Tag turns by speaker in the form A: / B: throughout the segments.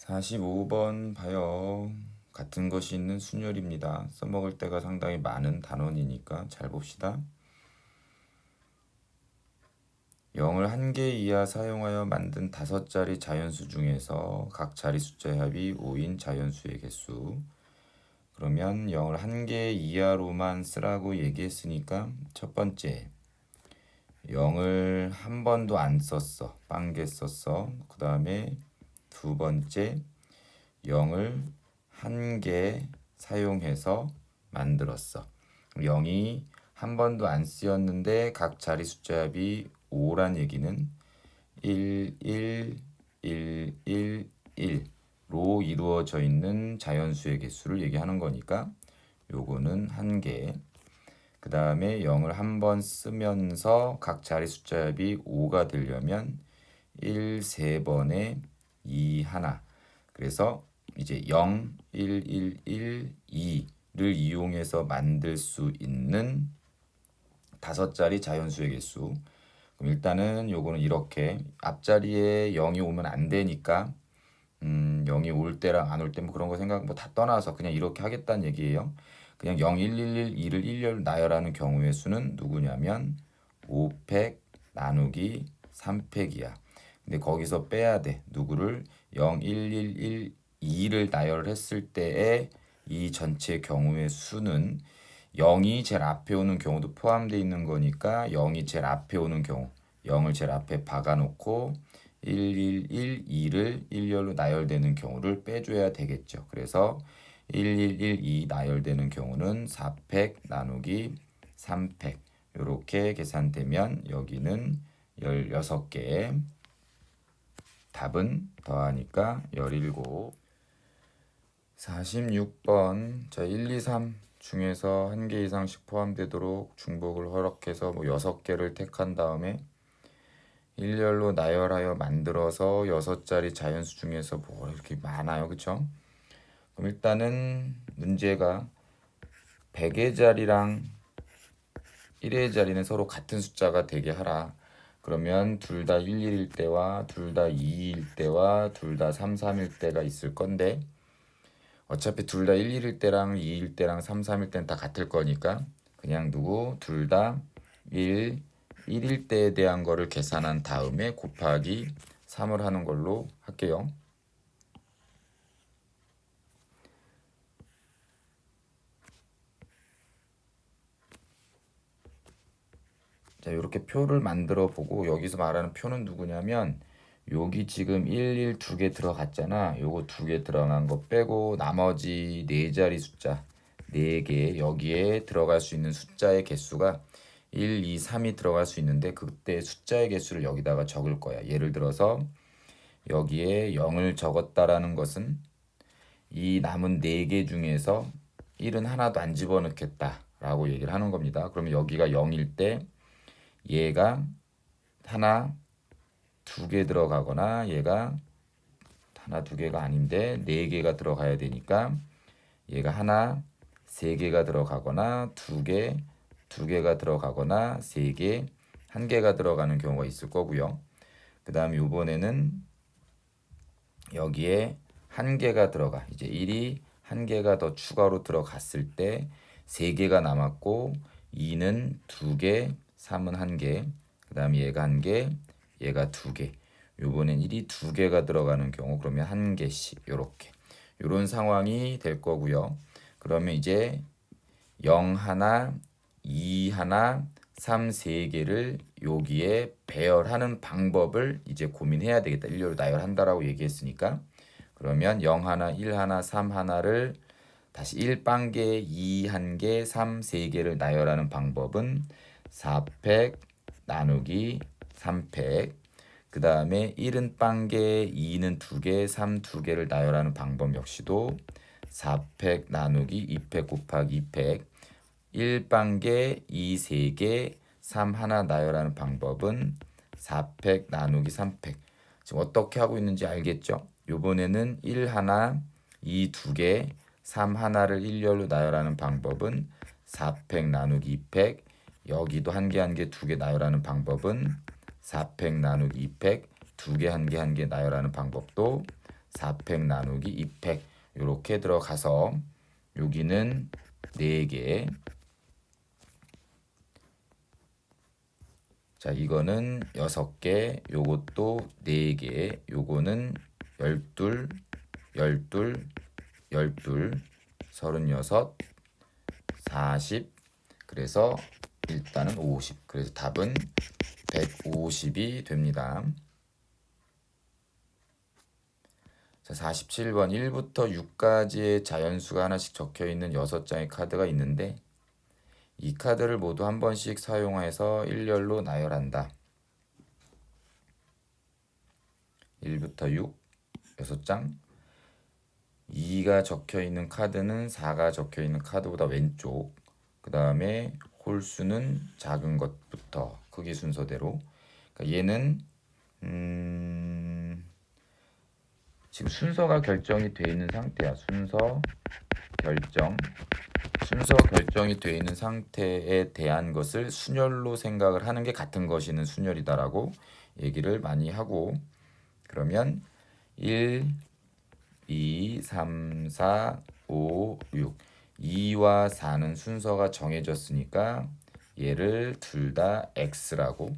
A: 45번 봐요. 같은 것이 있는 순열입니다. 써먹을 때가 상당히 많은 단원이니까 잘 봅시다. 0을 한 개 이하 사용하여 만든 5자리 자연수 중에서 각 자리 숫자의 합이 5인 자연수의 개수. 그러면 0을 한 개 이하로만 쓰라고 얘기했으니까 첫 번째 0을 한 번도 안 썼어. 빵개 썼어. 그 다음에 두 번째 0을 한 개 사용해서 만들었어. 0이 한 번도 안 쓰였는데 각 자리 숫자 합이 5란 얘기는 1, 1, 1, 1, 1로 이루어져 있는 자연수의 개수를 얘기하는 거니까 요거는 한 개. 그 다음에 0을 한 번 쓰면서 각 자리 숫자 합이 5가 되려면 1, 3번에 2 하나. 그래서 이제 0, 1, 1, 1, 2를 이용해서 만들 수 있는 5자리 자연수의 개수. 그럼 일단은 요거는 이렇게 앞자리에 0이 오면 안 되니까 0이 올 때랑 안 올 때 뭐 그런 거 생각 뭐 다 떠나서 그냥 이렇게 하겠다는 얘기예요. 그냥 0, 1, 1, 1, 2를 1열 나열하는 경우의 수는 누구냐면 5팩 나누기 3팩이야. 근데 거기서 빼야 돼. 누구를 0, 1, 1, 1, 2를 나열했을 때의 이 전체 경우의 수는 0이 제일 앞에 오는 경우도 포함되어 있는 거니까 0이 제일 앞에 오는 경우 0을 제일 앞에 박아놓고 1, 1, 1, 2를 1열로 나열되는 경우를 빼줘야 되겠죠. 그래서 1, 1, 1, 2 나열되는 경우는 4팩 나누기 3팩 이렇게 계산되면 여기는 16개. 답은 더하니까 17. 46번. 자, 1, 2, 3 중에서 한 개 이상씩 포함되도록 중복을 허락해서 6개를 택한 다음에 일렬로 나열하여 만들어서 6자리 자연수 중에서 뭐 이렇게 많아요. 그쵸? 그럼 일단은 문제가 100의 자리랑 1의 자리는 서로 같은 숫자가 되게 하라. 그러면 둘 다 1, 1일 때와 둘 다 2일 때와 둘 다 3, 3일 때가 있을 건데 어차피 둘 다 1, 1일 때랑 2일 때랑 3, 3일 때는 다 같을 거니까 그냥 누구 둘 다 1, 1일 때에 대한 거를 계산한 다음에 곱하기 3을 하는 걸로 할게요. 자, 이렇게 표를 만들어 보고 여기서 말하는 표는 누구냐면 여기 지금 1, 1 두 개 들어갔잖아. 요거 두 개 들어간 거 빼고 나머지 네 자리 숫자 4개 여기에 들어갈 수 있는 숫자의 개수가 1, 2, 3이 들어갈 수 있는데 그때 숫자의 개수를 여기다가 적을 거야. 예를 들어서 여기에 0을 적었다라는 것은 이 남은 4개 중에서 1은 하나도 안 집어넣겠다라고 얘기를 하는 겁니다. 그러면 여기가 0일 때 얘가 하나, 2개 들어가거나 얘가 하나, 2개가 아닌데 4개가 들어가야 되니까 얘가 하나, 3개가 들어가거나 2개, 2개가 들어가거나 3개, 1개가 들어가는 경우가 있을 거고요. 그 다음에 이번에는 여기에 1개가 들어가. 이제 1이 1개가 더 추가로 들어갔을 때 3개가 남았고 2는 2개, 3은 1개, 그 다음에 얘가 1개, 얘가 2개. 요번엔 1이 2개가 들어가는 경우 그러면 1개씩 요렇게 요런 상황이 될 거고요. 그러면 이제 0 하나, 2 하나, 3 3개를 여기에 배열하는 방법을 이제 고민해야 되겠다. 일렬로 나열한다라고 얘기했으니까 그러면 0 하나, 1 하나, 3 하나를 다시 1빵개, 2 1개, 3 3개를 나열하는 방법은 4팩 나누기 3팩. 그 다음에 1은 빵개, 2는 2개, 3 2개를 나열하는 방법 역시도 4팩 나누기 2팩 곱하기 2팩. 1빵개, 2 3개, 3 하나 나열하는 방법은 4팩 나누기 3팩. 지금 어떻게 하고 있는지 알겠죠? 요번에는 1 하나, 2 2개, 3 하나를 일렬로 나열하는 방법은 4팩 나누기 2팩. 여기도 한 개 한 개 두 개 나열하는 방법은 4팩 나누기 2팩. 두 개 한 개 한 개 나열하는 방법도 4팩 나누기 2팩 이렇게 들어가서 여기는 4개. 자, 이거는 6개, 요것도 4개, 요거는 12, 12, 12, 36, 40, 그래서 일단은 50. 그래서 답은 150이 됩니다. 자, 47번 1부터 6까지의 자연수가 하나씩 적혀 있는 6장의 카드가 있는데 이 카드를 모두 한 번씩 사용해서 일렬로 나열한다. 1부터 6, 6장. 2가 적혀 있는 카드는 4가 적혀 있는 카드보다 왼쪽. 그 다음에 홀수는 작은 것부터 크기 순서대로. 그러니까 얘는 지금 순서가 결정이 되어 있는 상태야. 순서 결정이 되어 있는 상태에 대한 것을 순열로 생각을 하는 게 같은 것이는 순열이다라고 얘기를 많이 하고, 그러면 1, 2, 3, 4, 5, 6 2와 4는 순서가 정해졌으니까 얘를 둘 다 X라고,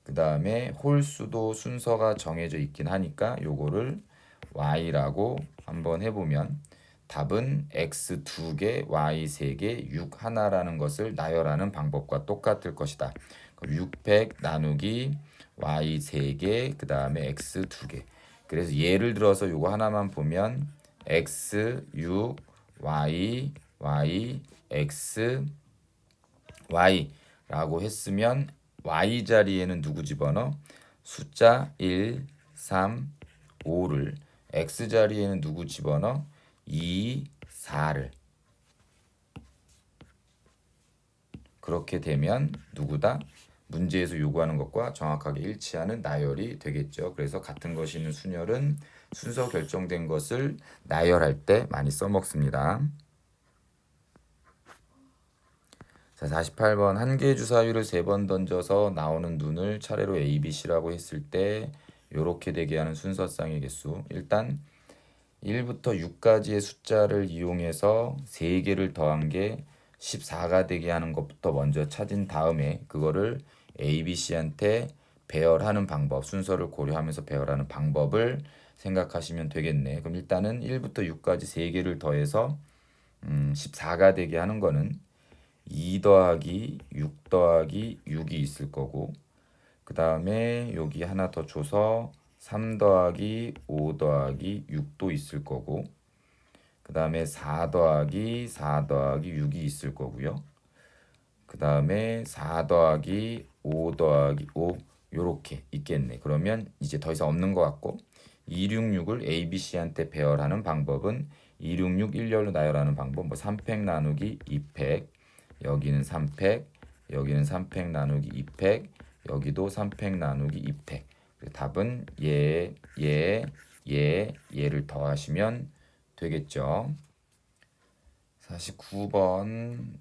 A: 그 다음에 홀수도 순서가 정해져 있긴 하니까 요거를 Y라고 한번 해보면 답은 X 2개, Y 3개, 6 하나라는 것을 나열하는 방법과 똑같을 것이다. 600 나누기 Y 3개, 그 다음에 X 2개. 그래서 예를 들어서 요거 하나만 보면 X 6, Y, Y, X, Y라고 했으면 Y 자리에는 누구 집어넣어? 숫자 1, 3, 5를, X 자리에는 누구 집어넣어? 2, 4를. 그렇게 되면 누구다? 문제에서 요구하는 것과 정확하게 일치하는 나열이 되겠죠. 그래서 같은 것이 있는 순열은 순서 결정된 것을 나열할 때 많이 써먹습니다. 자, 48번 한 개의 주사위를 3번 던져서 나오는 눈을 차례로 A, B, C라고 했을 때 요렇게 되게 하는 순서쌍의 개수. 일단 1부터 6까지의 숫자를 이용해서 3개를 더한 게 14가 되게 하는 것부터 먼저 찾은 다음에 그거를 A, B, C한테 배열하는 방법, 순서를 고려하면서 배열하는 방법을 생각하시면 되겠네. 그럼 일단은 1부터 6까지 3개를 더해서 14가 되게 하는 거는 2 더하기 6 더하기 6이 있을 거고, 그 다음에 여기 하나 더 줘서 3 더하기 5 더하기 6도 있을 거고, 그 다음에 4 더하기 4 더하기 6이 있을 거고요. 그 다음에 4 더하기 5 더하기 5 요렇게 있겠네. 그러면 이제 더 이상 없는 것 같고 266을 A, B, C한테 배열하는 방법은 266 일렬로 나열하는 방법, 뭐 3팩 나누기 2팩, 여기는 3팩, 여기는 3팩 나누기 2팩, 여기도 3팩 나누기 2팩. 답은 얘를 더하시면 되겠죠. 49번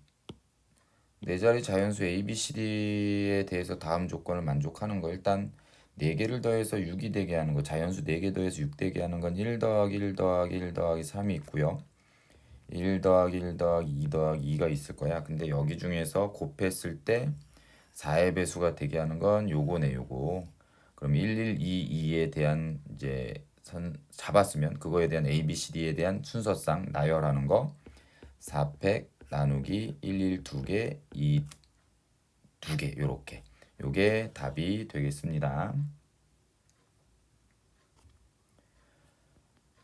A: 네 자리 자연수 A, B, C, D에 대해서 다음 조건을 만족하는 거. 일단 4개를 더해서 6이 되게 하는 거, 자연수 4개 더해서 6 되게 하는 건 1 더하기 1 더하기 1 더하기 3이 있고요. 1 더하기 1 더하기 2 더하기 2가 있을 거야. 근데 여기 중에서 곱했을 때 4의 배수가 되게 하는 건 요거네, 요거. 그럼 1, 1, 2, 2에 대한 이제 선 잡았으면 그거에 대한 A, B, C, D에 대한 순서상 나열하는 거 4팩 나누기 1, 1 2개, 2 2개 요렇게. 요게 답이 되겠습니다.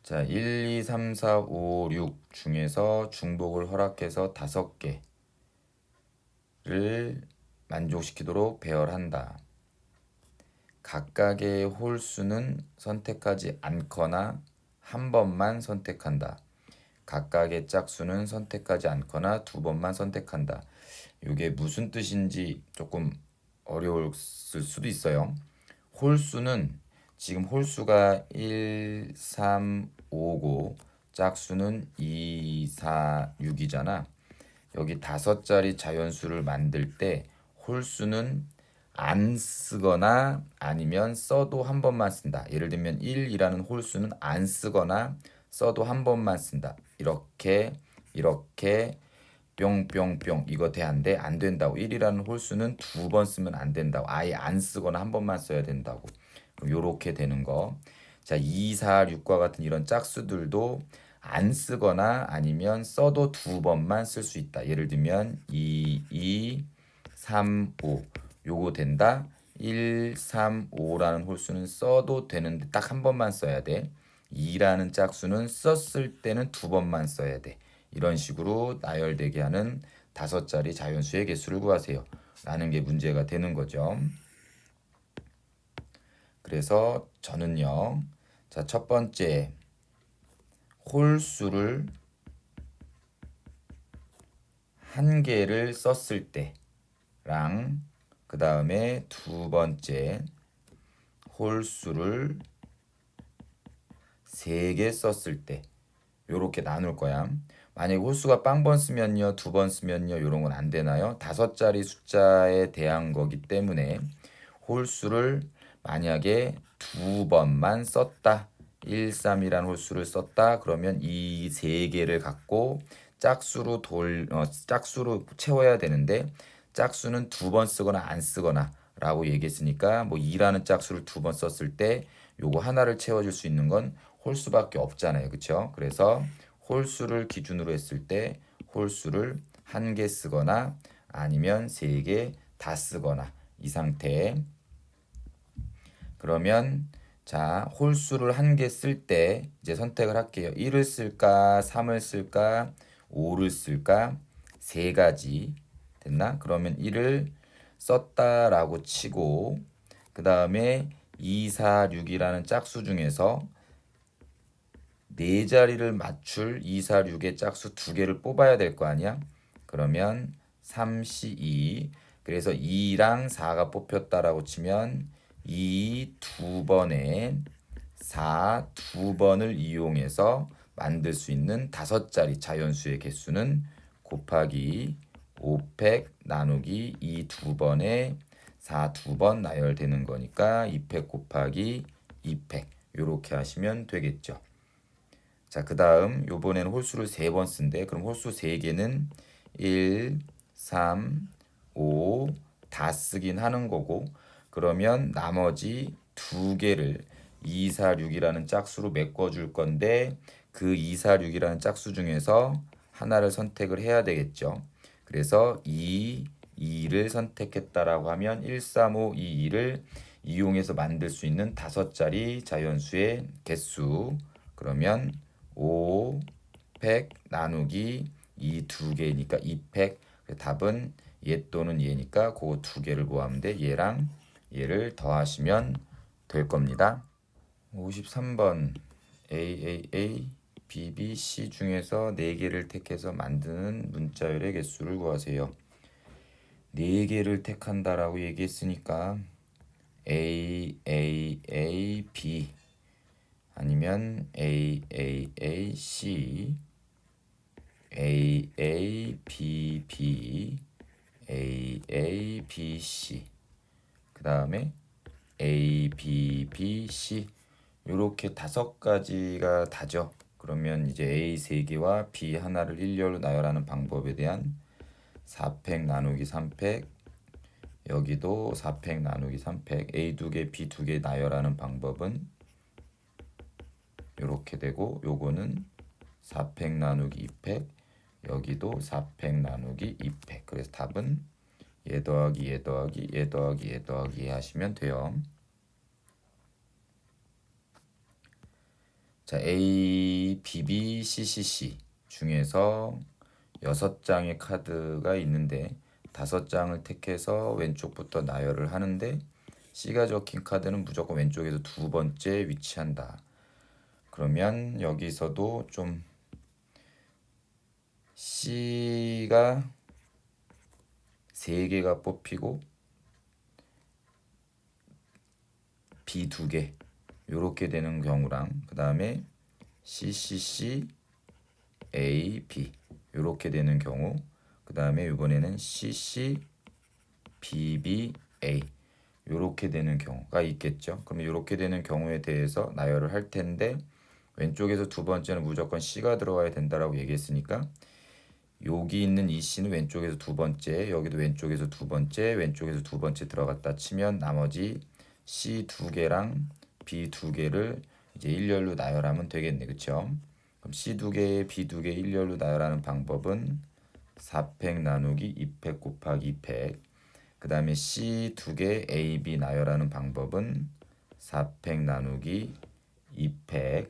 A: 자, 1, 2, 3, 4, 5, 6 중에서 중복을 허락해서 5개를 만족시키도록 배열한다. 각각의 홀수는 선택하지 않거나 한 번만 선택한다. 각각의 짝수는 선택하지 않거나 2번만 선택한다. 이게 무슨 뜻인지 조금 어려울 수도 있어요. 홀수는 지금 홀수가 1, 3, 5고 짝수는 2, 4, 6이잖아. 여기 5자리 자연수를 만들 때 홀수는 안 쓰거나 아니면 써도 한 번만 쓴다. 예를 들면 1이라는 홀수는 안 쓰거나 써도 한 번만 쓴다. 이렇게 이렇게 뿅뿅뿅 이거 돼 안 돼? 안 된다고. 1이라는 홀수는 두 번 쓰면 안 된다고. 아예 안 쓰거나 한 번만 써야 된다고. 그럼 요렇게 되는 거. 자, 2, 4, 6과 같은 이런 짝수들도 안 쓰거나 아니면 써도 두 번만 쓸 수 있다. 예를 들면 2, 3, 5 요거 된다. 1, 3, 5라는 홀수는 써도 되는데 딱 한 번만 써야 돼. 2라는 짝수는 썼을 때는 두 번만 써야 돼. 이런 식으로 나열되게 하는 다섯 자리 자연수의 개수를 구하세요. 라는 게 문제가 되는 거죠. 그래서 저는요. 자, 첫 번째 홀수를 한 개를 썼을 때랑 그 다음에 두 번째 홀수를 세 개 썼을 때 요렇게 나눌 거야. 만약에 홀수가 빵번 쓰면요, 두 번 쓰면요, 요런 건 안 되나요? 다섯 자리 숫자에 대한 거기 때문에 홀수를 만약에 두 번만 썼다. 1, 3이라는 홀수를 썼다. 그러면 이 세 개를 갖고 짝수로 채워야 되는데 짝수는 두 번 쓰거나 안 쓰거나 라고 얘기했으니까 뭐 2라는 짝수를 두 번 썼을 때 요거 하나를 채워줄 수 있는 건 홀수밖에 없잖아요. 그쵸? 그래서 홀수를 기준으로 했을 때 홀수를 한 개 쓰거나 아니면 세 개 다 쓰거나 이 상태. 그러면 자, 홀수를 한 개 쓸 때 이제 선택을 할게요. 1을 쓸까, 3을 쓸까, 5를 쓸까? 세 가지. 됐나? 그러면 1을 썼다라고 치고 그 다음에 2, 4, 6이라는 짝수 중에서 네 자리를 맞출 2, 4, 6의 짝수 두 개를 뽑아야 될 거 아니야? 그러면 3, 2. 그래서 2랑 4가 뽑혔다라고 치면 2 두 번에 4 두 번을 이용해서 만들 수 있는 다섯 자리 자연수의 개수는 곱하기 5팩 나누기 2 두 번에 4 두 번 나열되는 거니까 2팩 곱하기 2팩 이렇게 하시면 되겠죠. 자, 그 다음 요번에는 홀수를 세 번 쓴대. 그럼 홀수 세 개는 1, 3, 5 다 쓰긴 하는 거고 그러면 나머지 두 개를 2, 4, 6이라는 짝수로 메꿔줄 건데 그 2, 4, 6이라는 짝수 중에서 하나를 선택을 해야 되겠죠. 그래서 2를 선택했다라고 하면 1, 3, 5, 2, 2를 이용해서 만들 수 있는 다섯 자리 자연수의 개수. 그러면 5팩 나누기 이 두 개니까 2팩. 답은 얘 또는 얘니까 그 두 개를 구하면 돼. 얘랑 얘를 더하시면 될 겁니다. 53번 AAA BBC 중에서 4개를 택해서 만드는 문자열의 개수를 구하세요. 4개를 택한다라고 얘기했으니까 AAAB 아니면 AAAC, AABB, AABC, 그 다음에 ABBC 이렇게 다섯 가지가 다죠. 그러면 이제 A 세 개와 B 하나를 일렬로 나열하는 방법에 대한 4팩 나누기 3팩 여기도 4팩 나누기 3팩 A 두 개, B 두 개 나열하는 방법은 이렇게 되고 요거는 4팩 나누기 2팩 여기도 4팩 나누기 2팩 그래서 답은 얘 더하기 얘 더하기 얘 더하기 얘 더하기 얘 하시면 돼요. 자, A, B, B, C, C, C 중에서 6장의 카드가 있는데 5장을 택해서 왼쪽부터 나열을 하는데 C가 적힌 카드는 무조건 왼쪽에서 두 번째 위치한다. 그러면 여기서도 좀 C가 3개가 뽑히고 B 2개 요렇게 되는 경우랑 그 다음에 CCC A, B 요렇게 되는 경우 그 다음에 이번에는 CC, BB, A 요렇게 되는 경우가 있겠죠. 그러면 요렇게 되는 경우에 대해서 나열을 할 텐데 왼쪽에서 두 번째는 무조건 C가 들어와야 된다라고 얘기했으니까 여기 있는 이 C는 왼쪽에서 두 번째, 여기도 왼쪽에서 두 번째, 왼쪽에서 두 번째 들어갔다 치면 나머지 C 두 개랑 B 두 개를 이제 일렬로 나열하면 되겠네, 그쵸? 그럼 C 두 개, B 두 개 일렬로 나열하는 방법은 4팩 나누기 2팩 곱하기 2팩. 그 다음에 C 두 개, A, B 나열하는 방법은 4팩 나누기 2팩.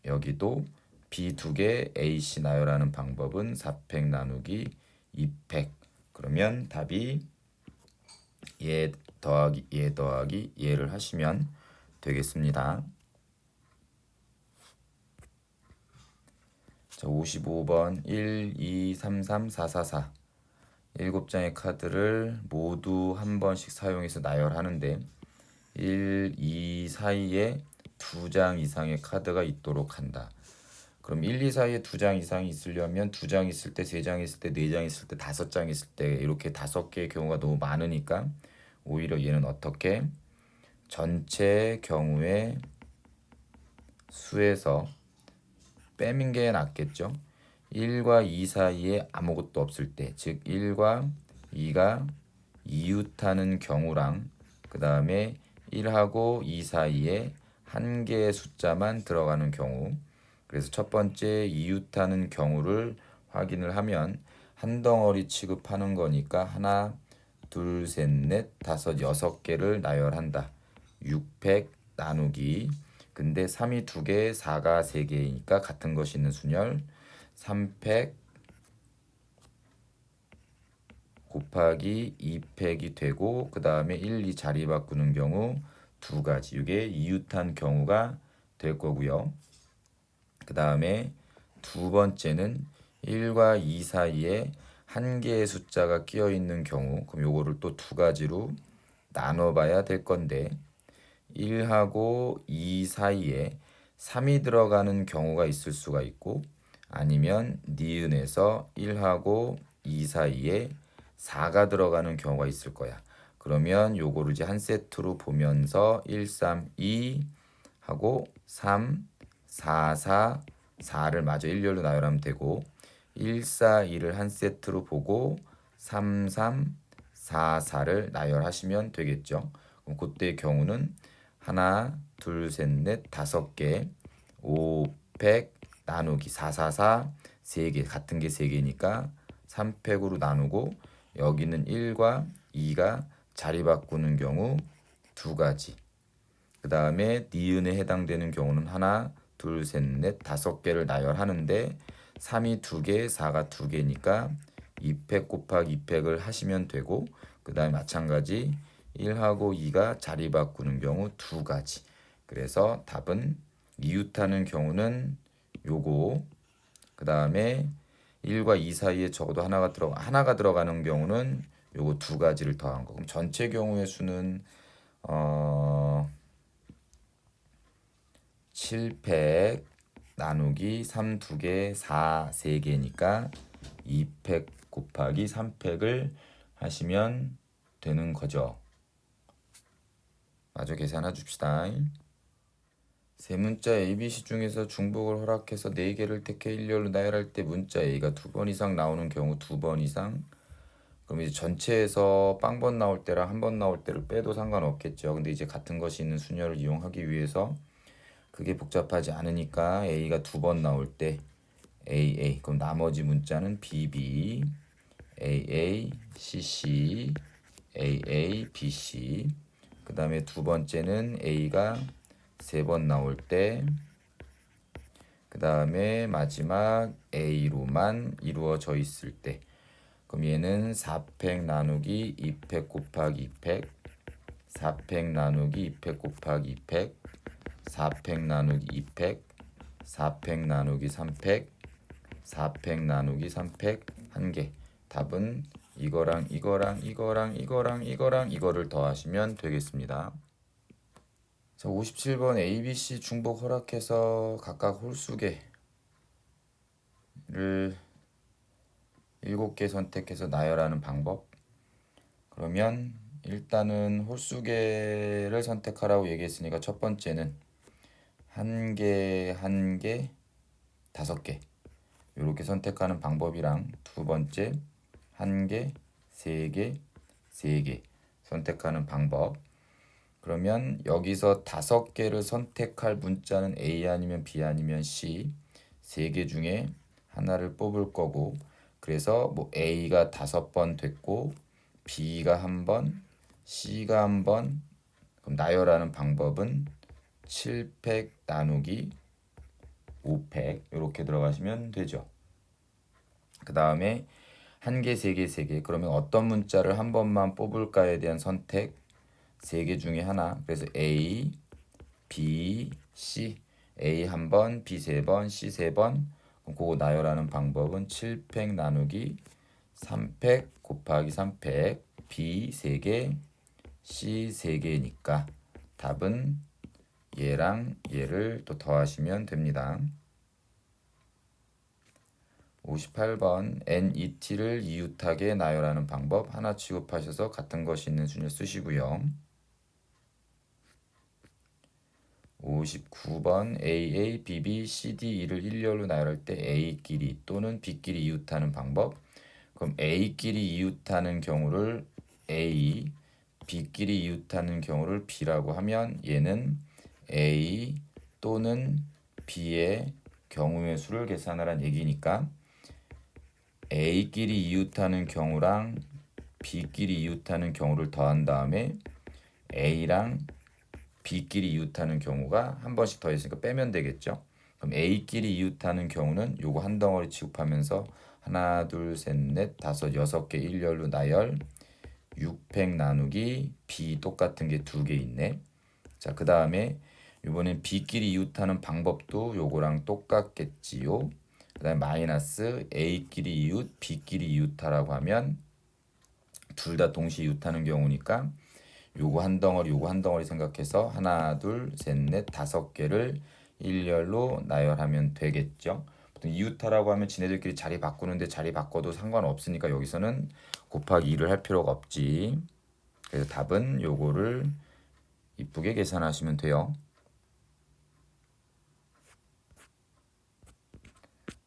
A: 여기도 B 두 개, AC 나열하는 방법은 4팩 나누기 2팩. 그러면 답이 얘 더하기 얘 더하기 얘를 하시면 되겠습니다. 자, 55번 1, 2, 3, 3, 4, 4, 4. 7장의 카드를 모두 한 번씩 사용해서 나열하는데 1, 2 사이에 2장 이상의 카드가 있도록 한다. 그럼 1, 2 사이에 2장 이상이 있으려면 2장 있을 때, 3장 있을 때, 4장 있을 때, 5장 있을 때 이렇게 5개의 경우가 너무 많으니까 오히려 얘는 어떻게 전체 경우의 수에서 빼는 게 낫겠죠. 1과 2 사이에 아무것도 없을 때, 즉 1과 2가 이웃하는 경우랑 그 다음에 1하고 2 사이에 한 개의 숫자만 들어가는 경우. 그래서 첫 번째 이웃하는 경우를 확인을 하면 한 덩어리 취급하는 거니까 하나, 둘, 셋, 넷, 다섯, 6개를 나열한다. 6팩 나누기. 근데 3이 2개, 4가 3개이니까 같은 것이 있는 순열. 3팩 곱하기 2팩이 되고 그 다음에 1, 2 자리 바꾸는 경우 두 가지. 이게 이웃한 경우가 될 거고요. 그 다음에 두 번째는 1과 2 사이에 한 개의 숫자가 끼어 있는 경우. 그럼 요거를 또 두 가지로 나눠 봐야 될 건데 1하고 2 사이에 3이 들어가는 경우가 있을 수가 있고 아니면 니은에서 1하고 2 사이에 4가 들어가는 경우가 있을 거야. 그러면 요거를 이제 한 세트로 보면서 1, 3, 2 하고 3, 4, 4, 4를 마저 일렬로 나열하면 되고 1, 4, 2를 한 세트로 보고 3, 3, 4, 4를 나열하시면 되겠죠. 그럼 그때의 경우는 하나, 둘, 셋, 넷, 5개, 5팩 나누기 4, 4, 4, 3개, 같은 게 3개니까 3팩으로 나누고 여기는 1과 2가 자리 바꾸는 경우 두 가지. 그 다음에 니은에 해당되는 경우는 하나, 둘, 셋, 넷, 5개를 나열하는데 3이 2개, 4가 2개니까 2팩 곱하기 2팩을 하시면 되고 그 다음에 마찬가지 1하고 2가 자리 바꾸는 경우 두 가지. 그래서 답은 이웃하는 경우는 요거. 그 다음에 1과 2 사이에 적어도 하나가 들어가는 경우는 요거 두 가지를 더한 거. 그럼 전체 경우의 수는 7팩 나누기 3 2개, 4 3개니까 2팩 곱하기 3팩을 하시면 되는 거죠. 마저 계산해 줍시다. 세 문자 ABC 중에서 중복을 허락해서 4개를 택해 일렬로 나열할 때 문자 A가 2번 이상 나오는 경우 2번 이상. 그럼 이제 전체에서 빵번 나올 때랑 한 번 나올 때를 빼도 상관없겠죠. 근데 이제 같은 것이 있는 순열을 이용하기 위해서 그게 복잡하지 않으니까 A가 2번 나올 때 AA. 그럼 나머지 문자는 BB, AA, CC, AA, BC. 그 다음에 두 번째는 A가 3번 나올 때, 그 다음에 마지막 A로만 이루어져 있을 때. 그럼 얘는 4팩 나누기 2팩 곱하기 2팩, 4팩 나누기 2팩 곱하기 2팩, 4팩 나누기 2팩, 4팩 나누기 3팩, 4팩 나누기 3팩 한 개. 답은 이거랑 이거랑 이거랑 이거랑 이거랑 이거를 더하시면 되겠습니다. 자, 57번 ABC 중복 허락해서 각각 홀수개를 7개 선택해서 나열하는 방법. 그러면 일단은 홀수계를 선택하라고 얘기했으니까 첫 번째는 한 개, 한 개, 다섯 개 이렇게 선택하는 방법이랑 두 번째 한 개, 세 개, 세 개 선택하는 방법. 그러면 여기서 다섯 개를 선택할 문자는 A 아니면 B 아니면 C 세 개 중에 하나를 뽑을 거고 그래서 뭐 A가 다섯 번 됐고 B가 한 번, C가 한 번. 그럼 나열하는 방법은 7팩 나누기 5팩 이렇게 들어가시면 되죠. 그 다음에 한 개, 세 개, 세 개. 그러면 어떤 문자를 한 번만 뽑을까에 대한 선택 세 개 중에 하나. 그래서 A, B, C. A 한 번, B 세 번, C 세 번. 그럼 그거 나열하는 방법은 7팩 나누기 3팩 곱하기 3팩. B 세 개, C 세 개니까 답은 얘랑 얘를 또 더하시면 됩니다. 58번 NET를 이웃하게 나열하는 방법 하나 취급하셔서 같은 것이 있는 순위를 쓰시고요. 59번 AA, BB, CDE를 일렬로 나열할 때 A끼리 또는 B끼리 이웃하는 방법. 그럼 A끼리 이웃하는 경우를 A, B끼리 이웃하는 경우를 B라고 하면 얘는 A 또는 B의 경우의 수를 계산하라는 얘기니까 A끼리 이웃하는 경우랑 B끼리 이웃하는 경우를 더한 다음에 A랑 B끼리 이웃하는 경우가 한 번씩 더했으니까 빼면 되겠죠. 그럼 A끼리 이웃하는 경우는 요거 한 덩어리 취급하면서 하나, 둘, 셋, 넷, 다섯, 여섯 개 일렬로 나열 6팩 나누기 B 똑같은 게 두 개 있네. 자, 그 다음에 이번엔 B끼리 이웃하는 방법도 요거랑 똑같겠지요. 그 다음에 마이너스 A끼리 이웃, B끼리 이웃하라고 하면 둘 다 동시에 이웃하는 경우니까 요거 한 덩어리 요거 한 덩어리 생각해서 하나 둘 셋 넷 다섯 개를 일렬로 나열하면 되겠죠. 보통 이웃하라고 하면 지네들끼리 자리 바꾸는데 자리 바꿔도 상관없으니까 여기서는 곱하기 2를 할 필요가 없지. 그래서 답은 요거를 이쁘게 계산하시면 돼요.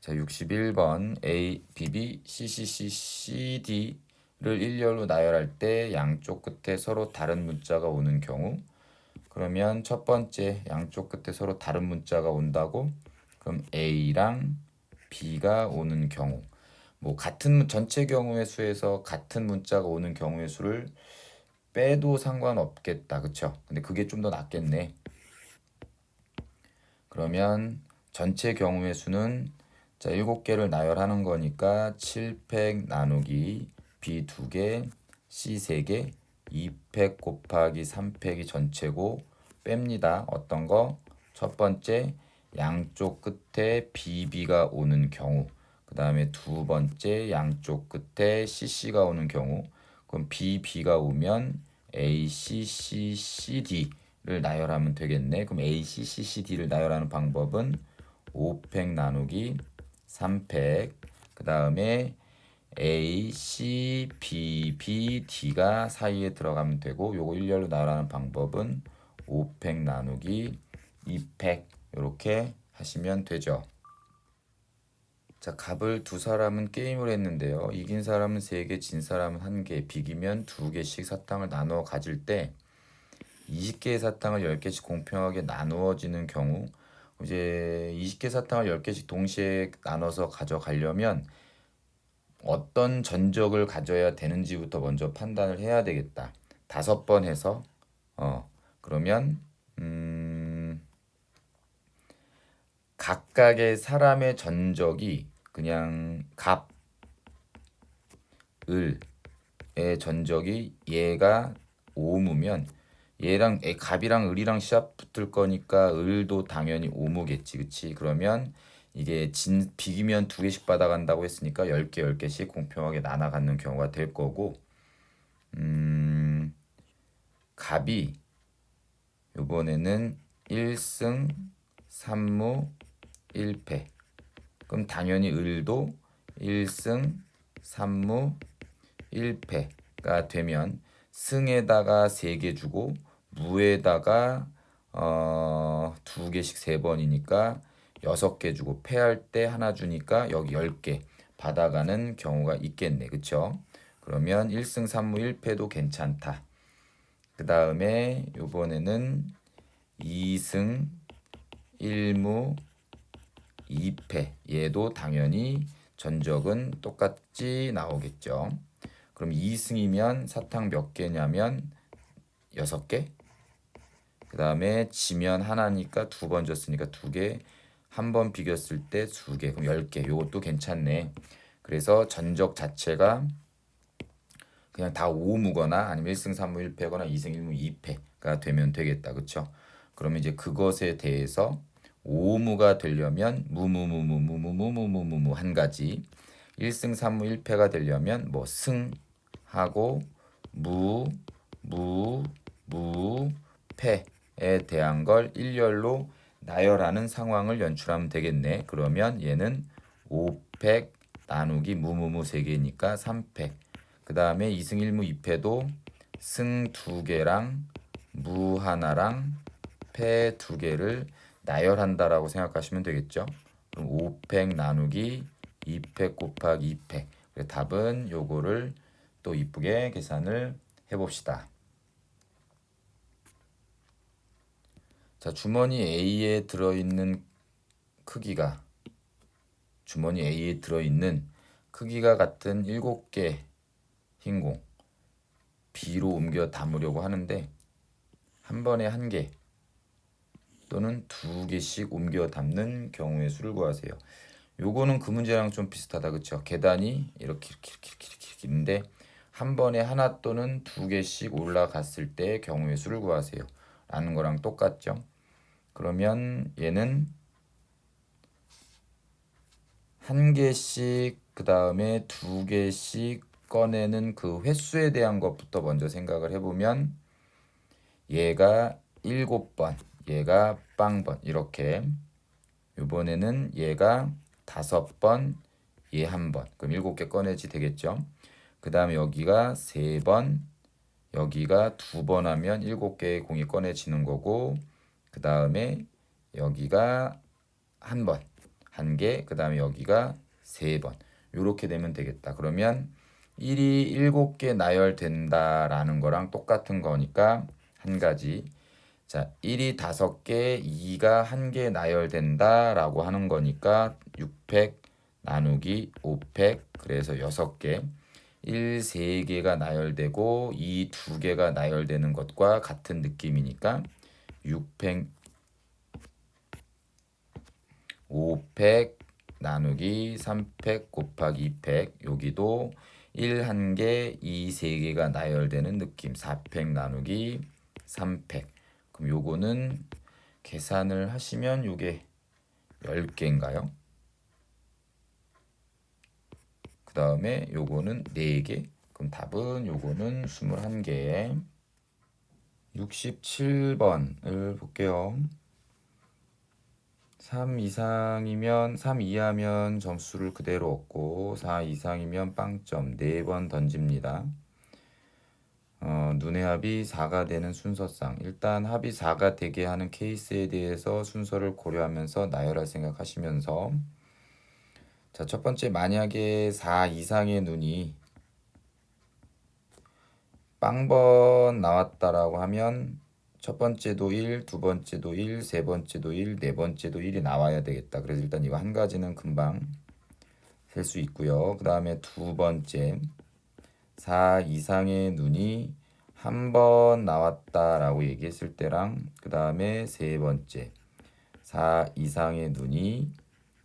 A: 자, 61번 A, B, B, C, C, C, C, D를 일렬로 나열할 때 양쪽 끝에 서로 다른 문자가 오는 경우 그러면 첫 번째 양쪽 끝에 서로 다른 문자가 온다고 그럼 A랑 B가 오는 경우 뭐 같은 전체 경우의 수에서 같은 문자가 오는 경우의 수를 빼도 상관없겠다 그쵸? 근데 그게 좀 더 낫겠네. 그러면 전체 경우의 수는 자 7개를 나열하는 거니까 7팩 나누기 B 2개 C 3개 2팩 곱하기 3팩이 전체고 뺍니다. 어떤 거? 첫 번째 양쪽 끝에 BB가 오는 경우 그 다음에 두 번째 양쪽 끝에 CC가 오는 경우 그럼 BB가 오면 ACCCD를 나열하면 되겠네. 그럼 ACCCD를 나열하는 방법은 5팩 나누기 3팩 그 다음에 A, C, B, B, D가 사이에 들어가면 되고 요거 일렬로 나열하는 방법은 5팩 나누기 2팩 이렇게 하시면 되죠. 자, 갑을 두 사람은 게임을 했는데요. 이긴 사람은 3개, 진 사람은 1개, 비기면 2개씩 사탕을 나누어 가질 때 20개의 사탕을 10개씩 공평하게 나누어지는 경우 이제 20개 사탕을 10개씩 동시에 나눠서 가져가려면 어떤 전적을 가져야 되는지부터 먼저 판단을 해야 되겠다. 5번 해서 그러면 각각의 사람의 전적이 그냥 갑, 을의 전적이 얘가 5무면 얘랑 갑이랑 을이랑 시합 붙을 거니까 을도 당연히 5무겠지. 그치? 그러면 이게 비기면 2개씩 받아간다고 했으니까 10개 10개씩 공평하게 나눠 갖는 경우가 될 거고 갑이 요번에는 1승 3무 1패 그럼 당연히 을도 1승 3무 1패가 되면 승에다가 3개 주고 무에다가 2개씩 3번이니까 6개 주고 패할 때 하나 주니까 여기 10개 받아가는 경우가 있겠네. 그쵸? 그러면 1승 3무 1패도 괜찮다. 그 다음에 요번에는 2승 1무 2패 얘도 당연히 전적은 똑같이 나오겠죠. 그럼 2승이면 사탕 몇 개냐면 6개. 그 다음에 지면 하나니까 2번 졌으니까 2개. 한 번 비겼을 때 2개. 그럼 10개. 요것도 괜찮네. 그래서 전적 자체가 그냥 다 5무거나 아니면 1승 3무 1패거나 2승 1무 2패가 되면 되겠다. 그쵸? 그러면 이제 그것에 대해서 5무가 되려면 무무무무무무무무무무 한 가지, 1승 3무 1패가 되려면 뭐 승하고 무, 무, 무, 패에 대한 걸 일렬로 나열하는 상황을 연출하면 되겠네. 그러면 얘는 5팩 나누기 무무무 3개니까 3팩. 그 다음에 2승 1무 2패도 승 2개랑 무 하나랑 패 2개를 나열한다라고 생각하시면 되겠죠. 그럼 5팩 나누기 2팩 곱하기 2팩. 답은 요거를 또 이쁘게 계산을 해봅시다. 자, 주머니 A에 들어있는 크기가 주머니 A에 들어있는 크기가 같은 7개 흰공 B로 옮겨 담으려고 하는데 한 번에 1개 또는 2개씩 옮겨 담는 경우의 수를 구하세요. 요거는 그 문제랑 좀 비슷하다. 그쵸? 계단이 이렇게 있는데 한 번에 하나 또는 2개씩 올라갔을 때 경우의 수를 구하세요. 라는 거랑 똑같죠? 그러면 얘는 1개씩 그 다음에 2개씩 꺼내는 그 횟수에 대한 것부터 먼저 생각을 해보면 얘가 7번, 얘가 빵번 이렇게, 이번에는 얘가 5번, 얘 1번. 그럼 7개 꺼내지 되겠죠. 그 다음에 여기가 3번, 여기가 2번 하면 7개의 공이 꺼내지는 거고, 그 다음에 여기가 1번, 1개, 그 다음에 여기가 3번. 이렇게 되면 되겠다. 그러면 1이 7개 나열된다라는 거랑 똑같은 거니까 한 가지. 자, 1이 5개, 2가 1개 나열된다라고 하는 거니까 6팩 나누기 5팩, 그래서 6개. 1, 3개가 나열되고 2, 2개가 나열되는 것과 같은 느낌이니까 6팩 5팩 나누기 3팩 곱하기 2팩, 여기도 1, 1개, 2, 3개가 나열되는 느낌. 4팩 나누기 3팩. 그럼 요거는 계산을 하시면 요게 10개인가요? 그 다음에 요거는 4개. 그럼 답은 요거는 21개. 67번을 볼게요. 3 이상이면 3 이하면 점수를 그대로 얻고 4 이상이면 빵점 4번 던집니다. 눈의 합이 4가 되는 순서상 일단 합이 4가 되게 하는 케이스에 대해서 순서를 고려하면서 나열할 생각하시면서, 자, 첫 번째, 만약에 4 이상의 눈이 빵번 나왔다라고 하면 첫 번째도 1, 두 번째도 1, 세 번째도 1, 네 번째도 1이 나와야 되겠다. 그래서 일단 이거 한 가지는 금방 셀 수 있고요. 그 다음에 두 번째, 4 이상의 눈이 한 번 나왔다라고 얘기했을 때랑 그 다음에 세 번째, 4 이상의 눈이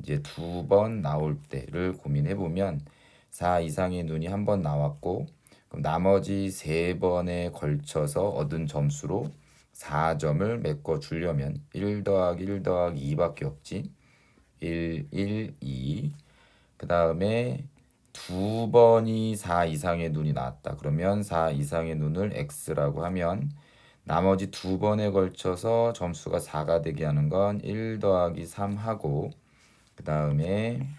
A: 이제 2번 나올 때를 고민해 보면 4 이상의 눈이 한 번 나왔고 그럼 나머지 3번에 걸쳐서 얻은 점수로 4점을 메꿔 주려면 1 더하기 1 더하기 2밖에 없지. 1, 1, 2. 그 다음에 2번이 4 이상의 눈이 나왔다. 그러면 4 이상의 눈을 X라고 하면 나머지 2번에 걸쳐서 점수가 4가 되게 하는 건 1 더하기 3 하고, 그 다음에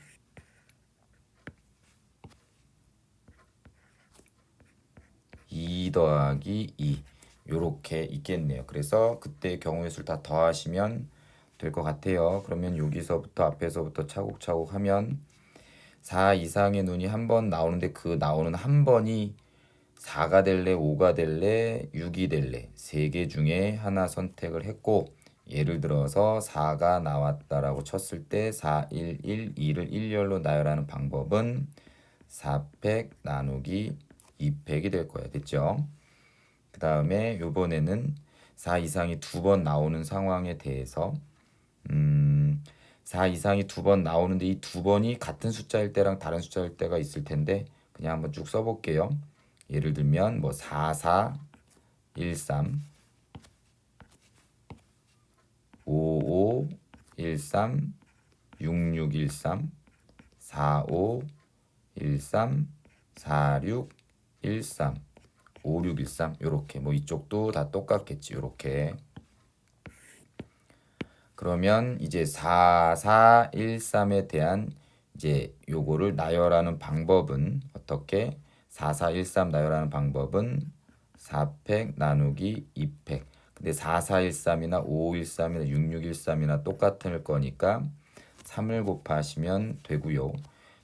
A: 2 2 더하기 2 요렇게 있겠네요. 그래서 그때 경우의 수를 다 더하시면 될 것 같아요. 그러면 여기서부터 앞에서부터 차곡차곡 하면 4 이상의 눈이 한 번 나오는데 그 나오는 한 번이 4가 될래 5가 될래 6이 될래 세 개 중에 하나 선택을 했고 예를 들어서 4가 나왔다라고 쳤을 때 4, 1, 1, 2를 1열로 나열하는 방법은 4팩 나누기 2팩이 될 거야. 됐죠? 그 다음에 요번에는 4 이상이 두 번 나오는 상황에 대해서 4 이상이 두 번 나오는데 이 두 번이 같은 숫자일 때랑 다른 숫자일 때가 있을 텐데 그냥 한번 쭉 써볼게요. 예를 들면 뭐 4, 4, 1, 3 5, 5, 1, 3 6, 6, 1, 3 4, 5, 1, 3 4, 6, 1, 3 5, 6, 1, 3 요렇게 뭐 이쪽도 다 똑같겠지. 요렇게 그러면 이제 4, 4, 1, 3에 대한 이제 요거를 나열하는 방법은 어떻게 4, 4, 1, 3 나열하는 방법은 4팩 나누기 2팩. 근데 4, 4, 1, 3이나 5, 1, 3이나 6, 6, 1, 3이나 똑같을 거니까 3을 곱하시면 되고요.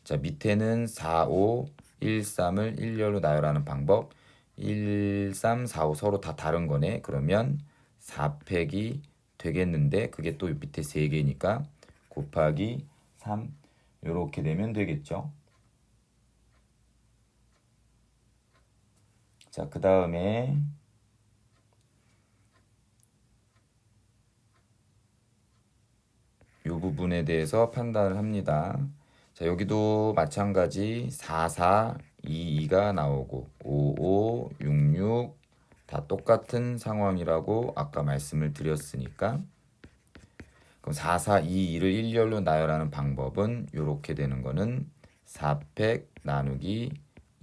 A: 자, 밑에는 4, 5, 1, 3을 1열로 나열하는 방법 1, 3, 4, 5 서로 다 다른 거네. 그러면 4팩이 되겠는데 그게 또 밑에 3개니까 곱하기 3 이렇게 되면 되겠죠. 자, 그 다음에 이 부분에 대해서 판단을 합니다. 자, 여기도 마찬가지 4, 4, 2, 2가 나오고 5, 5, 6, 6 다 똑같은 상황이라고 아까 말씀을 드렸으니까 그럼 4, 4, 2, 2를 1열로 나열하는 방법은 이렇게 되는 거는 4팩 나누기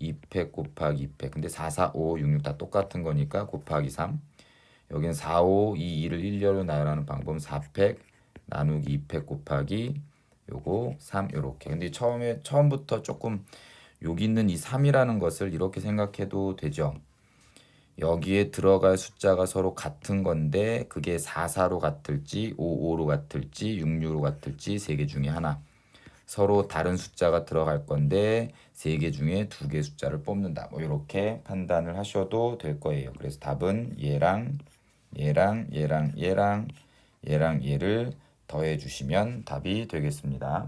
A: 2팩 곱하기 2팩. 근데 4, 4, 5, 6, 6 다 똑같은 거니까 곱하기 3. 여기는 4, 5, 2, 2를 1열로 나열하는 방법은 4팩 나누기 2팩 곱하기 요거 3 요렇게. 근데 처음부터 조금 여기 있는 이 3이라는 것을 이렇게 생각해도 되죠. 여기에 들어갈 숫자가 서로 같은 건데 그게 4, 4로 같을지 5, 5로 같을지 6, 6로 같을지 세 개 중에 하나. 서로 다른 숫자가 들어갈 건데 세 개 중에 두 개 숫자를 뽑는다. 뭐 이렇게 판단을 하셔도 될 거예요. 그래서 답은 얘랑 얘랑 얘랑 얘랑 얘랑 얘를 더해 주시면 답이 되겠습니다.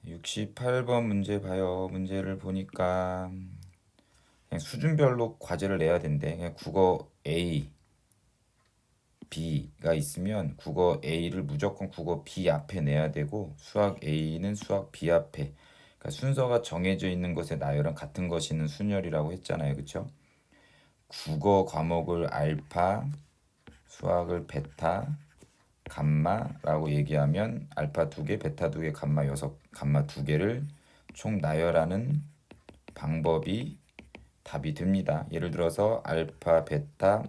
A: 68번 문제 봐요. 문제를 보니까 그냥 수준별로 과제를 내야 된대. 그냥 국어 A, B가 있으면 국어 A를 무조건 국어 B 앞에 내야 되고 수학 A는 수학 B 앞에. 그러니까 순서가 정해져 있는 것의 나열은 같은 것이는 순열이라고 했잖아요. 그렇죠? 국어 과목을 알파, 수학을 베타, 감마라고 얘기하면 알파 2개, 베타 2개, 감마 6, 감마 2개를 총 나열하는 방법이 답이 됩니다. 예를 들어서 알파 베타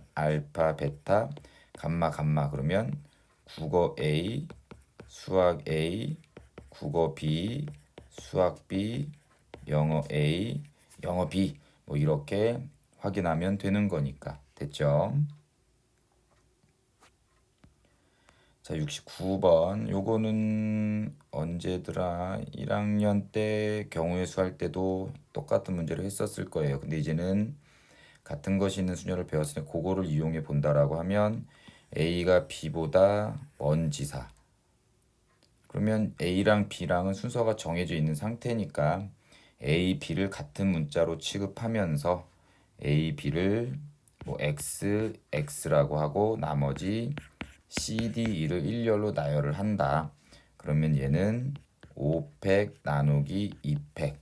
A: 감마 감마 그러면 국어 A 수학 A 국어 B 수학 B 영어 A 영어 B 뭐 이렇게 확인하면 되는 거니까 됐죠? 자, 69번 요거는 언제더라 1학년 때 경우의 수 할 때도 똑같은 문제를 했었을 거예요. 근데 이제는 같은 것이 있는 수녀를 배웠으니 그거를 이용해 본다라고 하면 A가 B보다 먼 지사 그러면 A랑 B랑은 순서가 정해져 있는 상태니까 A, B를 같은 문자로 취급하면서 A, B를 뭐 X, X라고 하고 나머지 C, D, E를 일렬로 나열을 한다. 그러면 얘는 5팩 나누기 2팩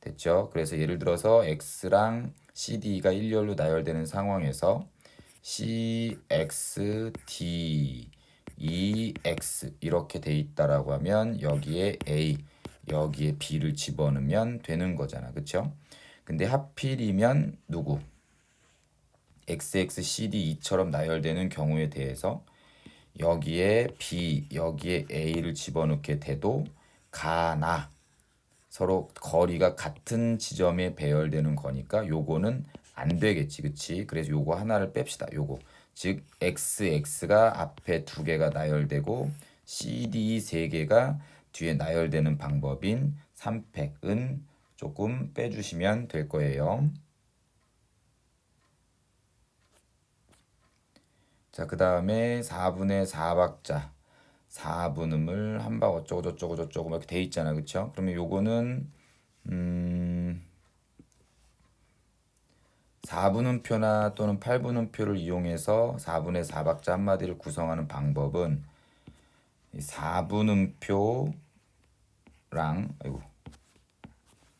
A: 됐죠? 그래서 예를 들어서 X랑 C, D가 일렬로 나열되는 상황에서 C, X, D, E, X 이렇게 돼 있다라고 하면 여기에 A, 여기에 B를 집어넣으면 되는 거잖아. 그쵸? 근데 하필이면 누구? XX, CD, E처럼 나열되는 경우에 대해서 여기에 B, 여기에 A를 집어넣게 돼도 가나 서로 거리가 같은 지점에 배열되는 거니까 요거는 안 되겠지, 그치? 그래서 요거 하나를 뺍시다. 요거 즉 x가 앞에 두 개가 나열되고 cd 세 개가 뒤에 나열되는 방법인 3팩은 조금 빼주시면 될 거예요. 자, 그 다음에 4분의 4박자 4분음을 한박 어쩌고 저쩌고 저쩌고 이렇게 돼 있잖아, 그쵸? 그러면 요거는 4분음표나 또는 8분음표를 이용해서 4분의 4박자 한마디를 구성하는 방법은 4분음표랑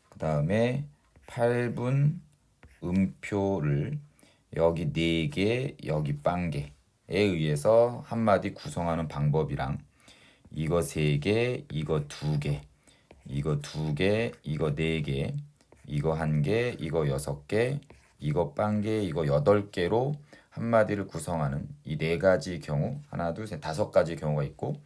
A: 그 다음에 8분 음표를 여기 4개 여기 빵개에 의해서 한마디 구성하는 방법이랑 이거 3개 이거 2개 이거 2개 이거 4개 이거 1개 이거 6개 이거 빵개 이거 8개로 한마디를 구성하는 이 4가지 경우 하나 둘 셋 5가지 경우가 있고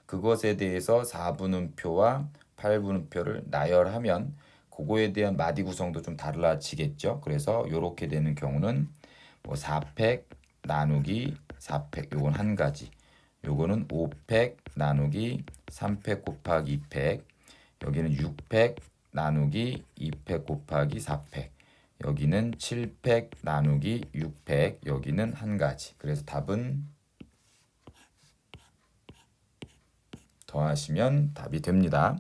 A: 그것에 대해서 4분음표와 8분음표를 나열하면 그거에 대한 마디 구성도 좀 달라지겠죠. 그래서 이렇게 되는 경우는 뭐 4팩 나누기 4팩 요건 한 가지. 요거는 5팩 나누기 3팩 곱하기 2팩. 여기는 6팩 나누기 2팩 곱하기 4팩. 여기는 7팩 나누기 6팩. 여기는 한 가지. 그래서 답은 더하시면 답이 됩니다.